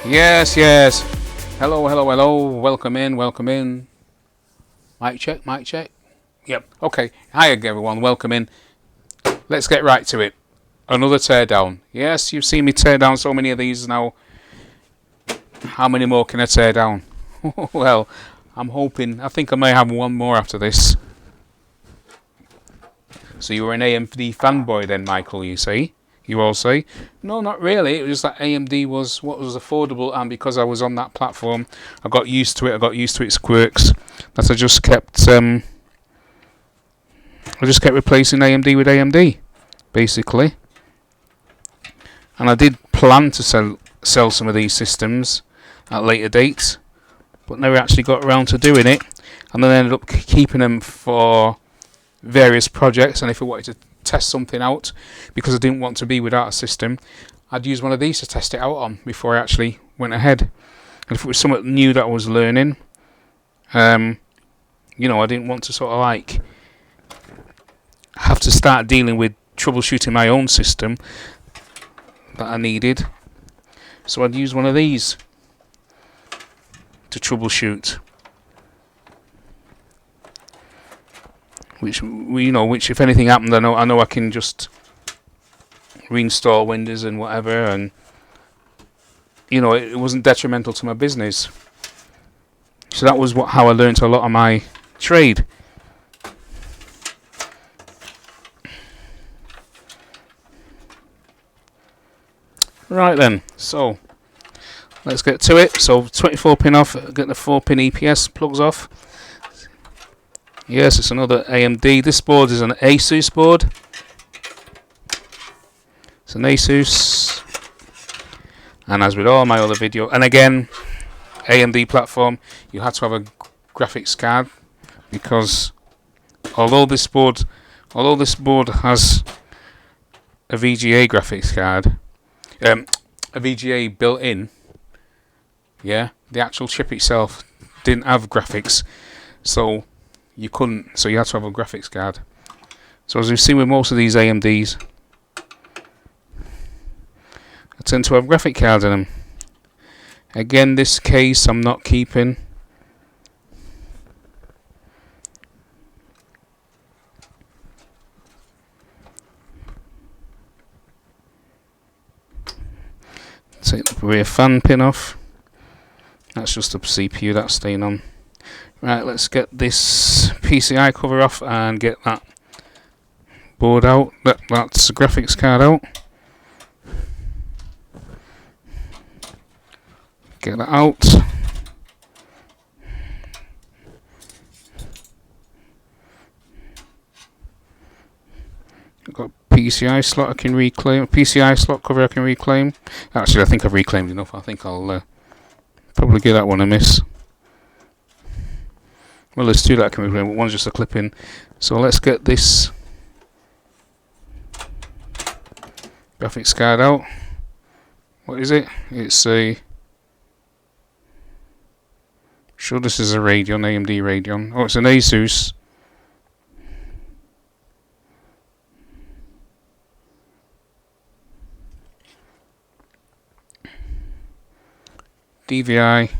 Yes, yes. Hello, hello, hello. Welcome in, welcome in. Mic check, mic check. Yep. Okay. Hi everyone. Welcome in. Let's get right to it. Another teardown. Yes, you've seen me tear down so many of these now. How many more can I tear down? Well, I'm hoping. I think I may have one more after this. So you were an AMD fanboy then, Michael, you say? You all say? No, not really. It was just that AMD was what was affordable, and because I was on that platform, I got used to it. I got used to its quirks. That I just kept replacing AMD with AMD, basically. And I did plan to sell some of these systems at later dates, but never actually got around to doing it. And then I ended up keeping them for various projects, and if I wanted to test something out, because I didn't want to be without a system, I'd use one of these to test it out on before I actually went ahead. And if it was something new that I was learning, I didn't want to sort of like have to start dealing with troubleshooting my own system that I needed. So I'd use one of these to troubleshoot. Which if anything happened, I know I can just reinstall Windows and whatever, and it wasn't detrimental to my business. So that was how I learnt a lot of my trade. Right then, so let's get to it. So 24 pin off, get the 4 pin EPS plugs off. Yes, it's another AMD. This board is an Asus board. It's an Asus. And as with all my other video, and again, AMD platform, you had to have a graphics card, because although this board has a VGA graphics card, a VGA built in, the actual chip itself didn't have graphics, so you couldn't. So you had to have a graphics card. So as we've seen with most of these AMDs, I tend to have graphic cards in them. Again, this case I'm not keeping. Take the rear fan pin off. That's just the CPU that's staying on. Right, let's get this PCI cover off and get that board out. That's the graphics card out. Get that out. I've got a PCI slot I can reclaim. PCI slot cover I can reclaim. Actually, I think I've reclaimed enough. I think I'll probably give that one a miss. Well, there's two that I can reclaim, but one's just a clip in. So let's get this graphics card out. What is it? It's a... Sure, this is a Radeon, AMD Radeon. Oh, it's an Asus. DVI,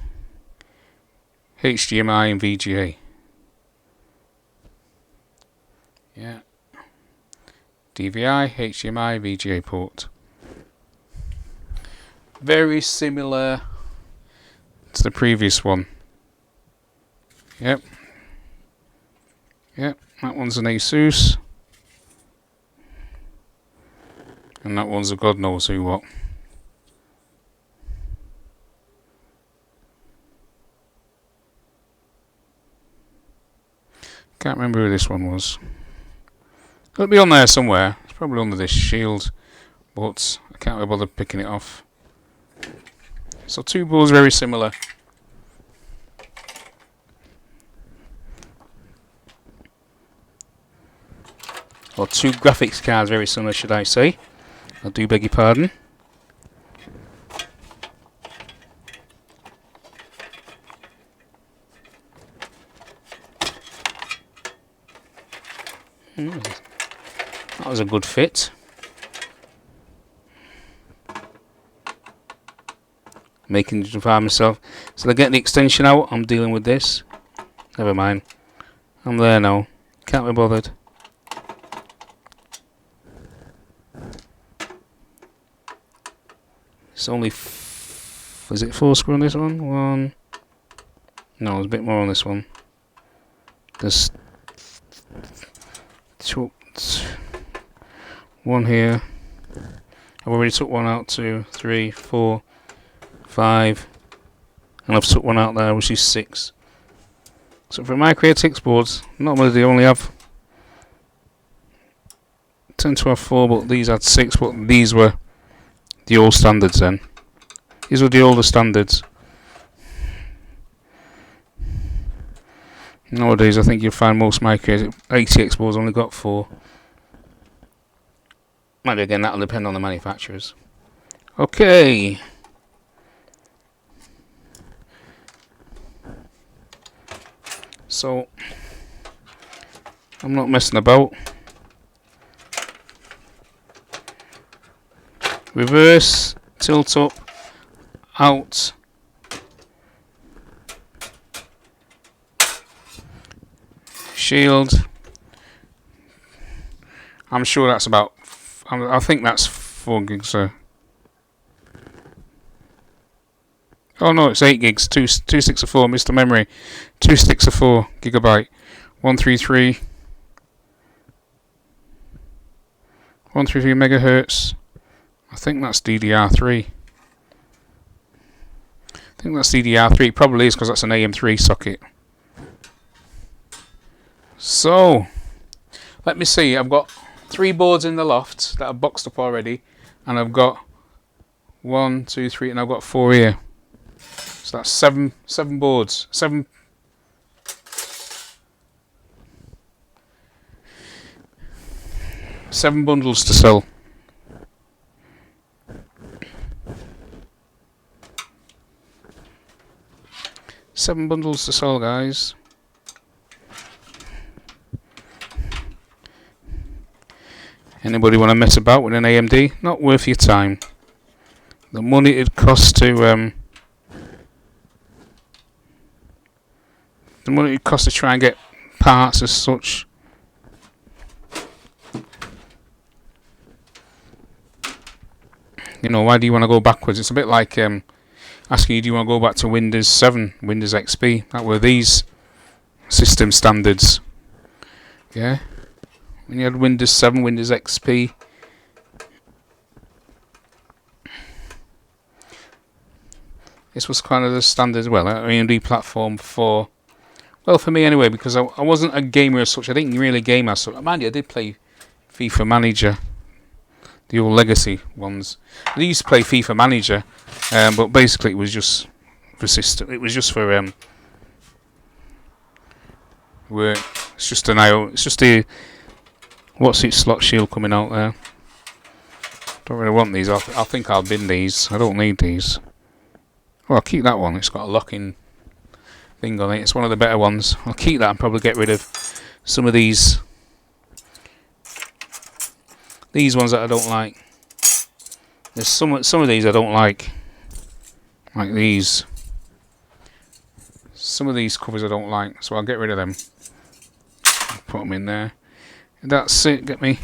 HDMI and VGA. Yeah. DVI, HDMI, VGA port. Very similar to the previous one. Yep. That one's an Asus. And that one's a God knows who what. Can't remember who this one was. It'll be on there somewhere. It's probably under this shield, but I can't be bothered picking it off. So two boards very similar. Or two graphics cards very similar, should I say. I do beg your pardon. That was a good fit. making it by myself. So I get the extension out. I'm dealing with this. Never mind. I'm there now. Can't be bothered. It's only is it 4 screw on this one? One. No, there's a bit more on this one. There's one here. I've already took one out. 2, 3, 4, 5, and I've took one out there, which is 6. So for my Creatix boards, normally they only have tend to have 4, but these had 6. But these were the old standards then. These were the older standards. Nowadays, I think you'll find most my ATX boards only got 4. Maybe again, that'll depend on the manufacturers. Okay. So, I'm not messing about. Reverse, tilt up, out. Shield. I'm sure that's about. I think that's 4 gigs. Oh no, it's 8 gigs. 2 sticks of 4. Mr. Memory. 2 sticks of 4 gigabyte. 133. 133 megahertz. I think that's DDR3. I think that's DDR3. Probably is because that's an AM3 socket. So, let me see. I've got 3 boards in the loft that are boxed up already, and I've got 1, 2, 3, and I've got 4 here. So that's 7 boards. 7 bundles to sell. Seven bundles to sell, guys. Anybody want to mess about with an AMD? Not worth your time. The money it costs to try and get parts as such. You know, why do you want to go backwards? It's a bit like asking you, do you want to go back to Windows 7, Windows XP? That were these system standards. Yeah. When you had Windows 7, Windows XP. This was kind of the standard, well, AMD platform for, well, for me anyway, because I wasn't a gamer as such. I didn't really game as such. Mind you, I did play FIFA Manager, the old legacy ones. I used to play FIFA Manager, but basically it was just for system. It was just for work. It's just an IO. It's just a what's its slot shield coming out there. Don't really want these. I think I'll bin these. I don't need these. Oh, I'll keep that one. It's got a locking thing on it. It's one of the better ones. I'll keep that and probably get rid of some of these ones that I don't like. There's some of these I don't like these. Some of these covers I don't like, so I'll get rid of them. Put them in there. And that's it. Get me.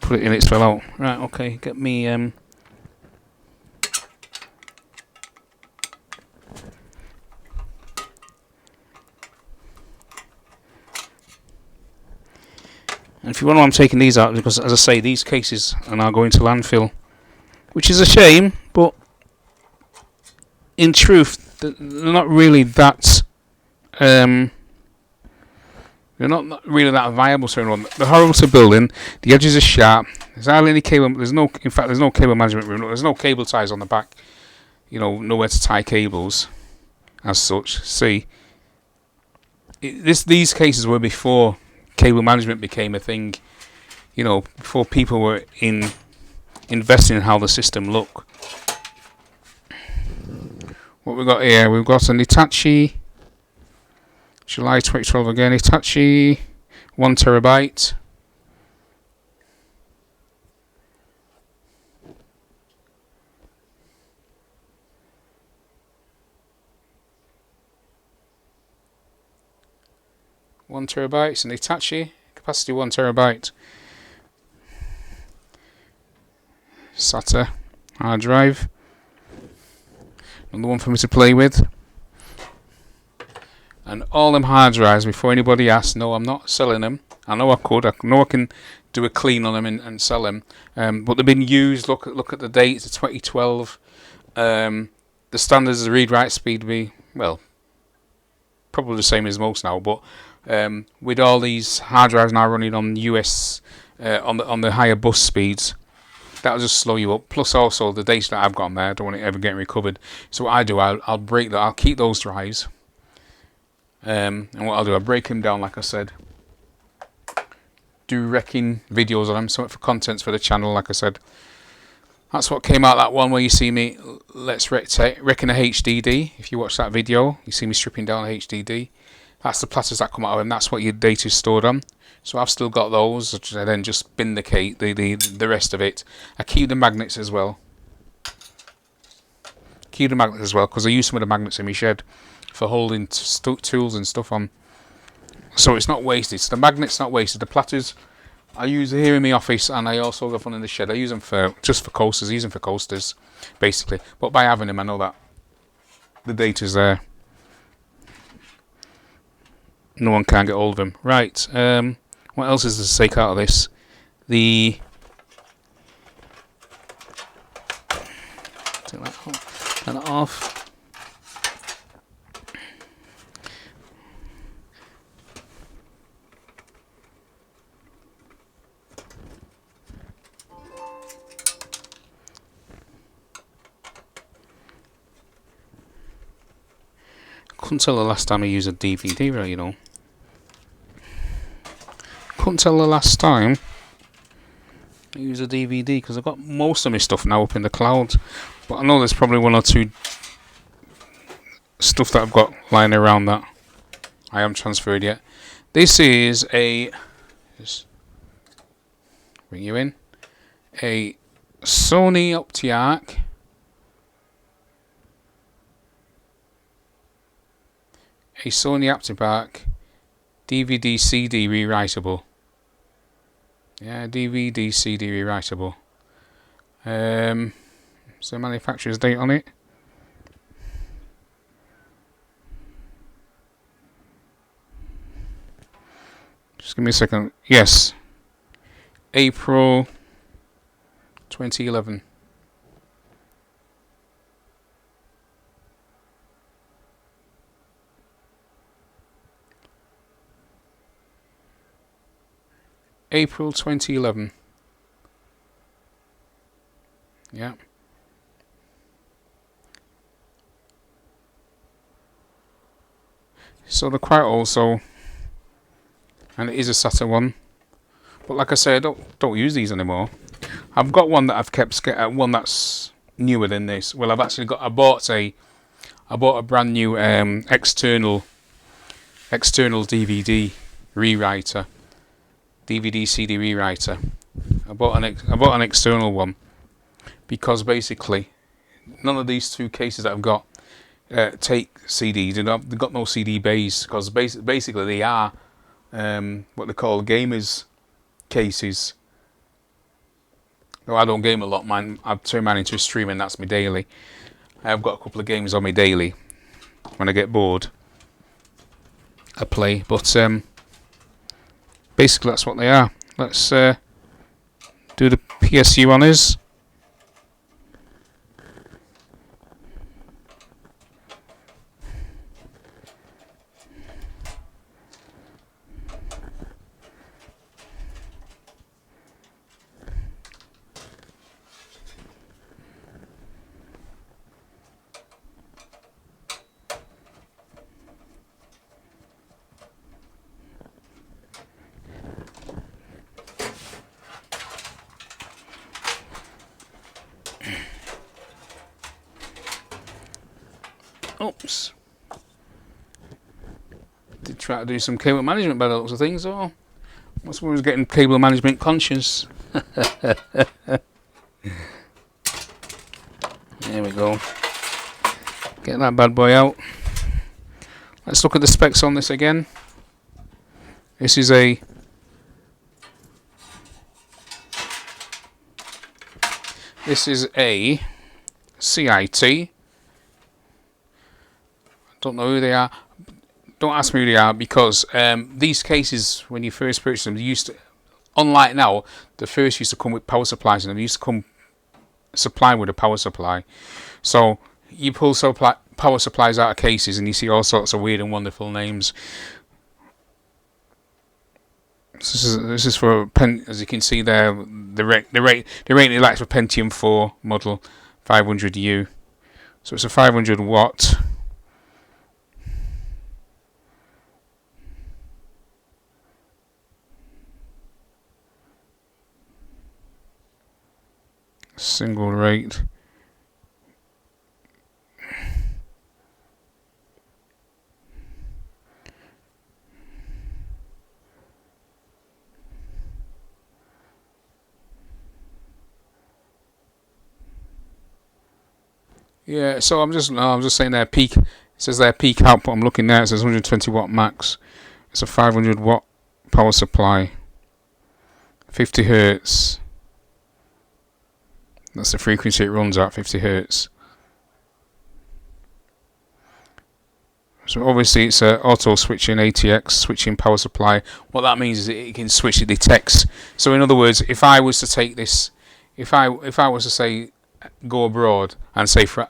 Put it in. It fell out. Right. Okay. Get me. And if you wonder why I'm taking these out, because as I say, these cases are now going to landfill, which is a shame. But in truth, they're not really that. They're not really that viable to run. They're horrible to build in. The edges are sharp. There's hardly any cable. In fact, there's no cable management room. There's no cable ties on the back. You know, nowhere to tie cables, as such. See, these cases were before cable management became a thing. You know, before people were investing in how the system looked. What we got here? We've got an Hitachi. July 2012 again, Hitachi, 1 terabyte. 1 terabyte. It's an Hitachi, capacity 1 terabyte. SATA hard drive. Another one for me to play with. And all them hard drives, before anybody asks, no, I'm not selling them. I know I could. I know I can do a clean on them and sell them. But they've been used. Look at the dates. It's 2012. The standards of the read-write speed be, well, probably the same as most now. But with all these hard drives now running on US on the higher bus speeds, that'll just slow you up. Plus also the data that I've got on there, I don't want it ever getting recovered. So what I do, I'll break that. I'll keep those drives. And what I'll do, I'll break them down like I said. Do wrecking videos on them, something for contents for the channel like I said. That's what came out that one where you see me, let's wrecking a HDD. If you watch that video, you see me stripping down a HDD. That's the platters that come out of them, that's what your data is stored on. So I've still got those, I then just bin the rest of it. I keep the magnets as well. Because I use some of the magnets in my shed for holding tools and stuff on. So it's not wasted. So the magnet's not wasted. The platters I use here in my office, and I also have one in the shed. I use them just for coasters. I use them for coasters, basically. But by having them, I know that the data's there. No one can get hold of them. Right. What else is to take out of this? Take that off. Couldn't tell the last time I used a DVD, right, you know. Couldn't tell the last time I used a DVD because I've got most of my stuff now up in the cloud. But I know there's probably 1 or 2 stuff that I've got lying around that I haven't transferred yet. This is just bring you in, a Sony Optiarc DVD CD rewritable. Yeah, DVD CD rewritable. So manufacturer's date on it. Just give me a second. Yes, April 2011. April 2011. Yeah. So they're quite old, so, and it is a SATA one. But like I say, I don't use these anymore. I've got one that I've kept, one that's newer than this. Well, I've actually got. I bought a brand new external DVD rewriter. DVD CD rewriter. I bought an external one because basically none of these 2 cases that I've got take CDs. They've got no CD bays because basically they are what they call gamers cases. No, I don't game a lot. I've turned mine into a stream, and that's my daily. I've got a couple of games on my daily. When I get bored, I play. But basically, that's what they are. Let's do the PSU on us. Oops. Did try to do some cable management by the looks of things, or what's was getting cable management conscious. There we go. Get that bad boy out. Let's look at the specs on this again. This is a CIT. Don't know who they are. Don't ask me who they are, because these cases, when you first purchase them, they used to, unlike now, the first used to come with power supplies, and they used to come supplied with a power supply. So you pull power supplies out of cases, and you see all sorts of weird and wonderful names. This is for as you can see there, the rating lights for Pentium 4 model 500U. So it's a 500 watt. Single rate. Yeah, so I'm just saying their peak. It says their peak output. I'm looking there. It says 120 watt max. It's a 500 watt power supply. 50 hertz. That's the frequency it runs at, 50 hertz. So obviously it's a auto switching ATX switching power supply. What that means is it can switch, it detects. So in other words, if I was to take this, if I was to say go abroad and say for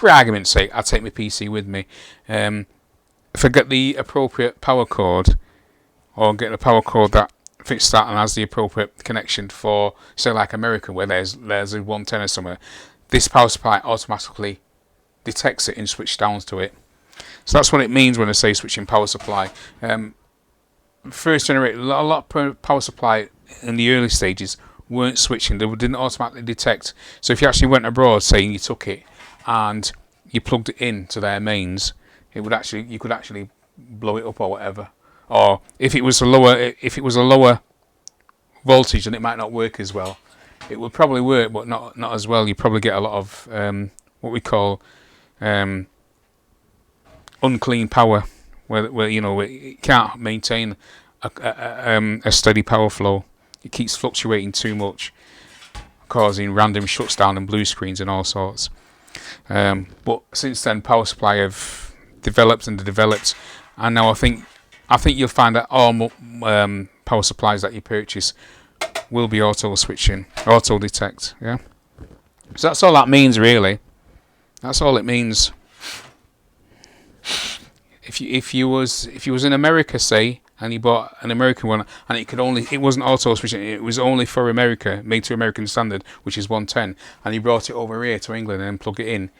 argument's sake, I'd take my PC with me. If I get the appropriate power cord, or get a power cord that fits that and has the appropriate connection for, say, like America, where there's a 110 or somewhere, this power supply automatically detects it and switches down to it. So that's what it means when I say switching power supply. First generation, a lot of power supply in the early stages weren't switching; they didn't automatically detect. So if you actually went abroad, say, and you took it and you plugged it in to their mains, you could actually blow it up or whatever. Or if it was a lower voltage, then it might not work as well. It would probably work, but not as well. You probably get a lot of what we call unclean power, where you know it can't maintain a steady power flow. It keeps fluctuating too much, causing random shuts down and blue screens and all sorts. But since then, power supply have developed, and now I think you'll find that all power supplies that you purchase will be auto switching, auto detect. Yeah. So that's all that means, really. That's all it means. If you was in America, say, and you bought an American one, and it wasn't auto switching, it was only for America, made to American standard, which is 110, and you brought it over here to England and then plug it in,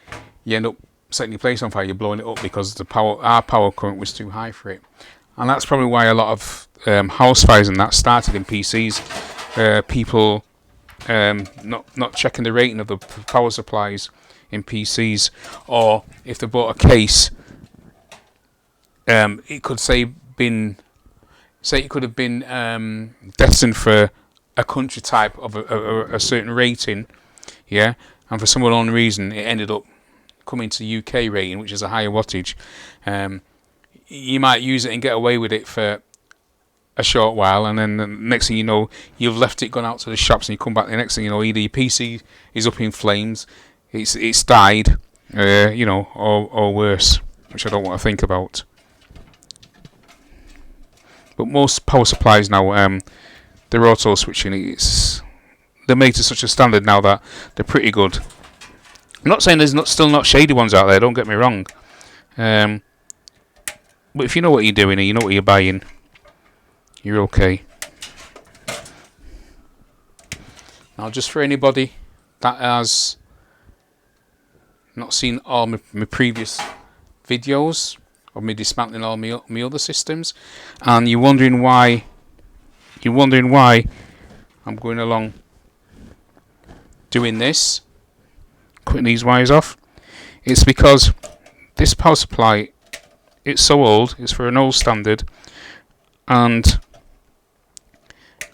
you end up setting your place on fire. You're blowing it up because our power current was too high for it. And that's probably why a lot of house fires and that started in PCs. People not checking the rating of the power supplies in PCs, or if they bought a case, it could it could have been destined for a country type of a certain rating, yeah, and for some unknown reason it ended up coming to UK rating, which is a higher wattage. You might use it and get away with it for a short while, and then the next thing you know, you've left it, gone out to the shops, and you come back, the next thing you know, either your PC is up in flames, it's died, or worse, which I don't want to think about. But most power supplies now, they're auto switching. They're made to such a standard now that they're pretty good. I'm not saying there's still not shady ones out there, don't get me wrong. But if you know what you're doing and you know what you're buying, you're okay. Now, just for anybody that has not seen all my previous videos of me dismantling all my other systems, and you're wondering why I'm going along doing this, cutting these wires off, it's because this power supply, it's so old, it's for an old standard, and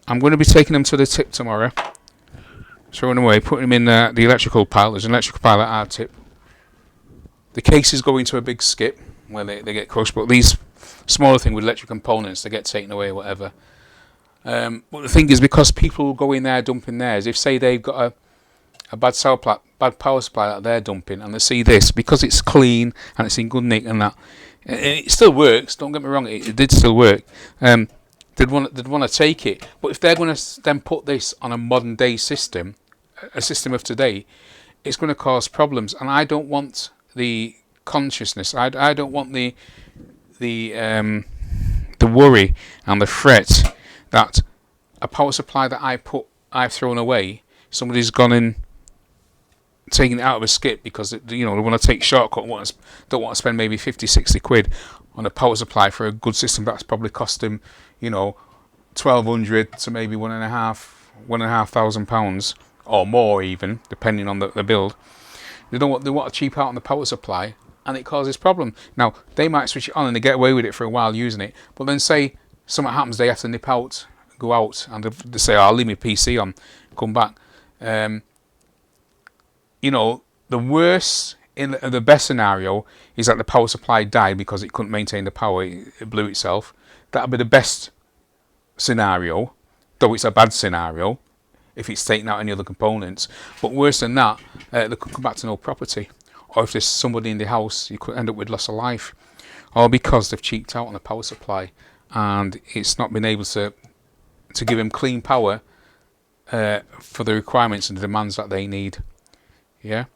I'm going to be taking them to the tip tomorrow, throwing away, putting them in the electrical pile. There's an electrical pile at our tip. The case is going to a big skip, where they get crushed. But these smaller things with electric components, they get taken away or whatever. But the thing is, because people will go in there dumping theirs, if say they've got a bad power supply that they're dumping, and they see this, because it's clean and it's in good nick and that, it still works. Don't get me wrong, it did still work. They'd want to take it, but if they're going to then put this on a modern day system, a system of today, it's going to cause problems. And I don't want the consciousness. I don't want the worry and the fret that a power supply that I've thrown away, somebody's gone in, taking it out of a skip because they want to take shortcut, don't want to spend maybe 50-60 quid on a power supply for a good system that's probably cost them, £1,200 to maybe £1,500 or more, even depending on the build. They want to cheap out on the power supply, and it causes problem. Now they might switch it on and they get away with it for a while using it, but then say something happens, they have to nip out, go out, and they say, I'll leave my PC on, come back. The worst, in the best scenario, is that the power supply died because it couldn't maintain the power, it blew itself. That would be the best scenario, though it's a bad scenario if it's taking out any other components. But worse than that, they could come back to no property, or if there's somebody in the house, you could end up with loss of life, all because they've cheaped out on the power supply and it's not been able to give them clean power for the requirements and the demands that they need. Yeah,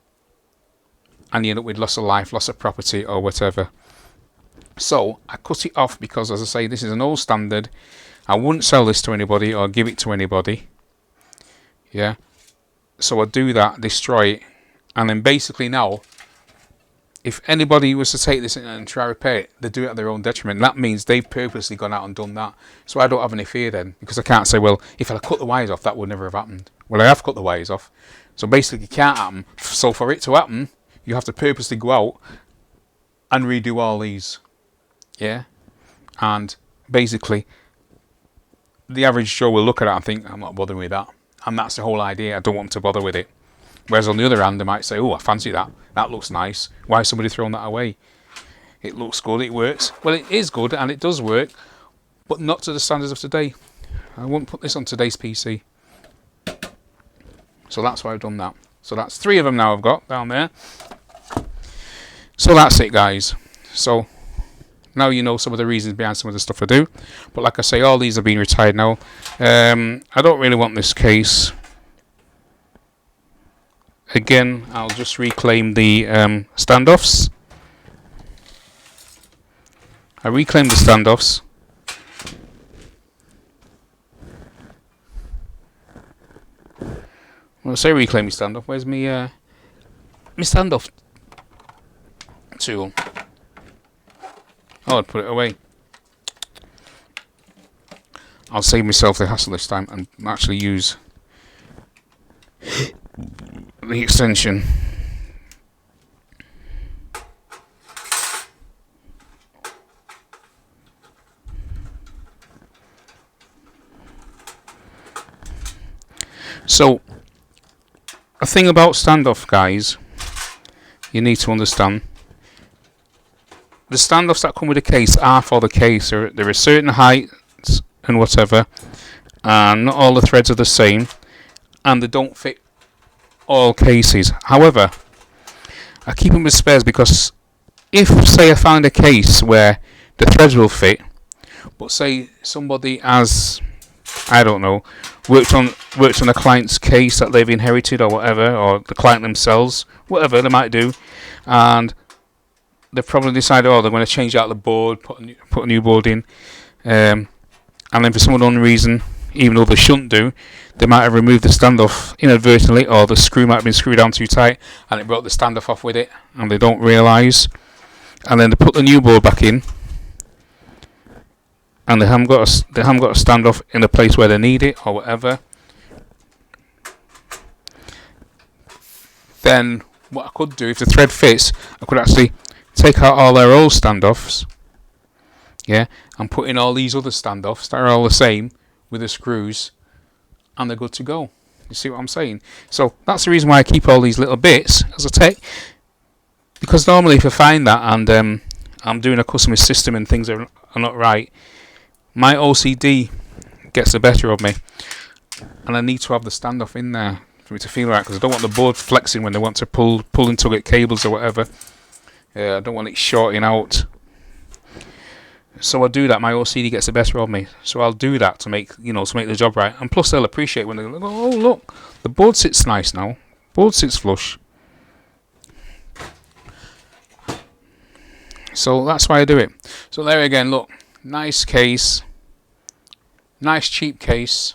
and you end up with loss of life, loss of property, or whatever. So I cut it off because, as I say, this is an old standard. I wouldn't sell this to anybody or give it to anybody. Yeah, so I do that, destroy it, and then basically now, if anybody was to take this and try to repair it, they do it at their own detriment. That means they've purposely gone out and done that. So I don't have any fear then, because I can't say, well, if I cut the wires off, that would never have happened. Well, I have cut the wires off. So basically it can't happen. So for it to happen, you have to purposely go out and redo all these. Yeah? And basically, the average Joe will look at it and think, I'm not bothering with that. And that's the whole idea. I don't want to bother with it. Whereas on the other hand, they might say, oh, I fancy that. That looks nice. Why has somebody thrown that away? It looks good, it works. Well, it is good and it does work, but not to the standards of today. I wouldn't put this on today's PC. So that's why I've done that. So that's 3 of them now I've got down there. So that's it, guys. So now you know some of the reasons behind some of the stuff I do. But like I say, all these have been retired now. I don't really want this case. Again, I'll just reclaim the standoffs. I reclaim the standoffs. Well, I say reclaim my standoff. Where's my standoff tool? Oh, I'd put it away. I'll save myself the hassle this time and actually use the extension. So, a thing about standoff, guys, you need to understand. The standoffs that come with a case are for the case. There are certain heights and whatever, and not all the threads are the same, and they don't fit all cases. However, I keep them with spares because if, say, I find a case where the threads will fit, but say somebody has, I don't know, worked on a client's case that they've inherited or whatever, or the client themselves, whatever they might do, and they've probably decided, oh, they're going to change out the board, put a new board in, and then for some unknown reason, even though they shouldn't do, they might have removed the standoff inadvertently, or the screw might have been screwed down too tight and it brought the standoff off with it, and they don't realise, and then they put the new board back in and they haven't got a standoff in the place where they need it or whatever. Then what I could do, if the thread fits, I could actually take out all their old standoffs, yeah, and put in all these other standoffs that are all the same with the screws, and they're good to go. You see what I'm saying? So that's the reason why I keep all these little bits as I take, because normally if I find that and I'm doing a customer system and things are not right, my OCD gets the better of me, and I need to have the standoff in there for me to feel right, because I don't want the board flexing when they want to pull and tug at cables or whatever. I don't want it shorting out. So I do that. My OCD gets the better of me. So I'll do that to make the job right. And plus they'll appreciate when they go, oh look, the board sits nice now. Board sits flush. So that's why I do it. So there again, look, nice case, nice cheap case.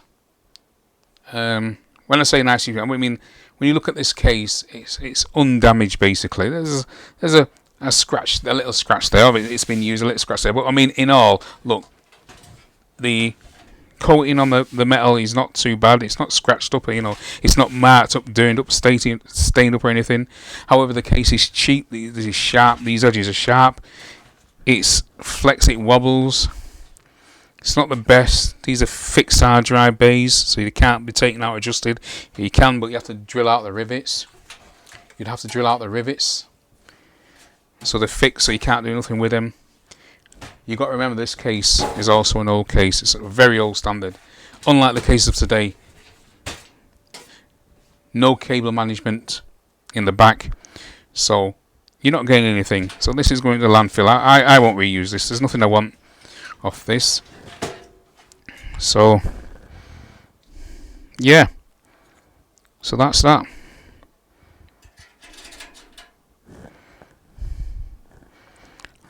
When I say nice cheap, I mean when you look at this case, it's undamaged basically. There's a scratch, a little scratch there. It's been used, a little scratch there. But I mean, in all, look, the coating on the metal is not too bad. It's not scratched up, it's not marked up, turned up, stained up or anything. However, the case is cheap. This is sharp. These edges are sharp. It's flex. It wobbles. It's not the best. These are fixed hard drive bays, so you can't be taken out adjusted. You can, but you have to drill out the rivets. You'd have to drill out the rivets. So they're fixed, so you can't do nothing with them. You've got to remember this case is also an old case. It's a very old standard. Unlike the cases of today, no cable management in the back, so you're not getting anything. So this is going to landfill. I won't reuse this. There's nothing I want off this. So yeah, so that's that.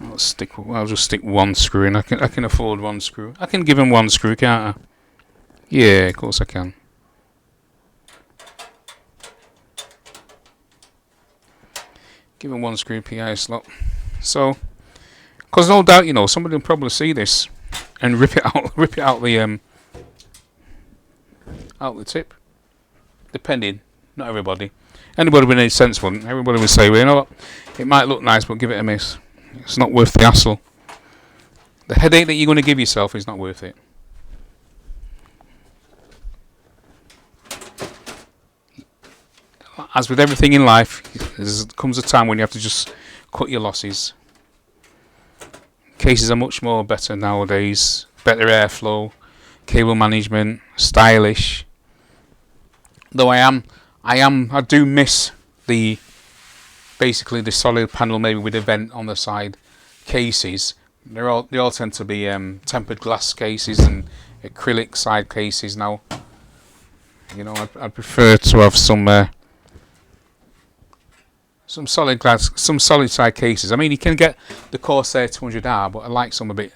I'll just stick one screw in. I can afford one screw. I can give him one screw, can't I? Yeah, of course I can. Give him one screw PI slot. So, because no doubt, somebody will probably see this and rip it out the tip. Depending, not everybody. Anybody with any sense wouldn't. Everybody would say, well, you know what? It might look nice, but give it a miss. It's not worth the hassle. The headache that you're going to give yourself is not worth it. As with everything in life, there comes a time when you have to just cut your losses. Cases are much more better nowadays. Better airflow, cable management, stylish. Though I do miss basically the solid panel, maybe with a vent on the side cases. They all tend to be tempered glass cases and acrylic side cases now. I prefer to have some solid glass, some solid side cases. I mean, you can get the Corsair 200R, but I like some a bit.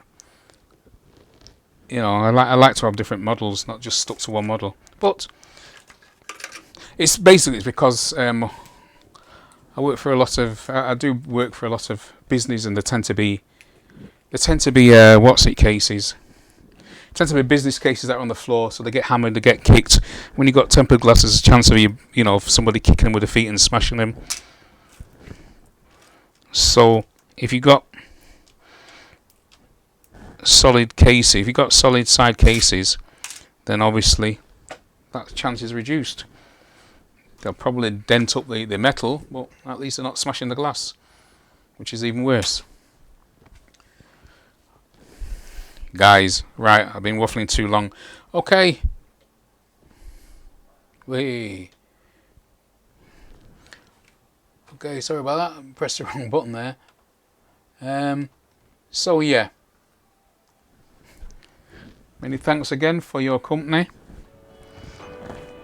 I like to have different models, not just stuck to one model. But it's because I do work for a lot of business, and they tend to be cases. Tend to be business cases that are on the floor, so they get hammered, they get kicked. When you've got tempered glass, there's a chance of somebody kicking them with their feet and smashing them. So if you've got solid cases, if you've got solid side cases, then obviously that chance is reduced. They'll probably dent up the metal, but at least they're not smashing the glass, which is even worse. Guys, right, I've been waffling too long. Okay. Okay, sorry about that. I pressed the wrong button there. So yeah. Many thanks again for your company.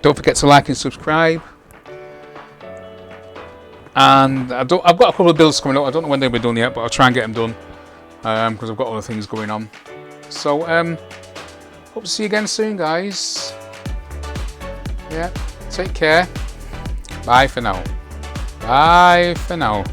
Don't forget to like and subscribe. And I've got a couple of builds coming up. I don't know when they'll be done yet, but I'll try and get them done because I've got other things going on. So hope to see you again soon, guys. Yeah, take care. Bye for now. Bye for now.